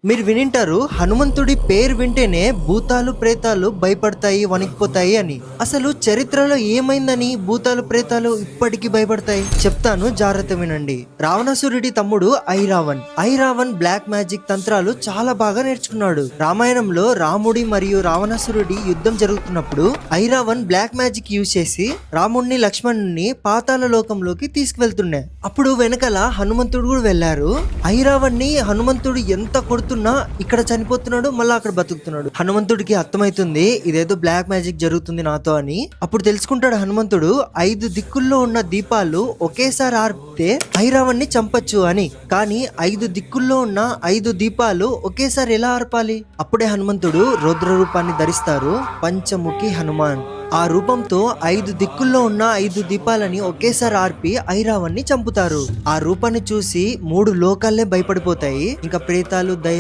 మీరు వినింటారు హనుమంతుడి పేరు వింటేనే భూతాలు ప్రేతాలు భయపడతాయి వణికిపోతాయి అని. అసలు చరిత్రలో ఏమైందని భూతాలు ప్రేతాలు ఇప్పటికీ భయపడతాయి చెప్తాను, జాగ్రత్త వినండి. రావణాసురుడి తమ్ముడు ఐరావన్ బ్లాక్ మ్యాజిక్ తంత్రాలు చాలా బాగా నేర్చుకున్నాడు. రామాయణంలో రాముడి మరియు రావణాసురుడి యుద్ధం జరుగుతున్నప్పుడు ఐరావన్ బ్లాక్ మ్యాజిక్ యూజ్ చేసి రాముడిని లక్ష్మణుని పాతాళ లోకంలోకి తీసుకువెళ్తుండే. అప్పుడు వెనకాల హనుమంతుడు కూడా వెళ్లారు. ఐరావన్ ని హనుమంతుడు ఎంత కొడుతున్నా ఇక్కడ చనిపోతున్నాడు, మళ్ళీ అక్కడ బతుకుతున్నాడు. హనుమంతుడికి అర్థమైతుంది ఇదేదో బ్లాక్ మ్యాజిక్ జరుగుతుంది నాతో అని. అప్పుడు తెలుసుకుంటాడు హనుమంతుడు 5 దిక్కుల్లో ఉన్న దీపాలు ఒకేసారి ఆర్పితే ఐరావన్ ని చంపచ్చు అని. కానీ 5 దిక్కుల్లో ఉన్న 5 దీపాలు ఒకేసారి ఎలా ఆర్పాలి? అప్పుడే హనుమంతుడు రౌద్ర రూపాన్ని ధరిస్తారు, పంచముఖి హనుమాన్. ఆ రూపంతో 5 దిక్కుల్లో ఉన్న 5 దీపాలని ఒకేసారి ఆర్పి ఐరావన్ ని చంపుతారు. ఆ రూపాన్ని చూసి 3 లోకాలే భయపడిపోతాయి. ఇంకా ప్రేతాలు, దయ్యాలు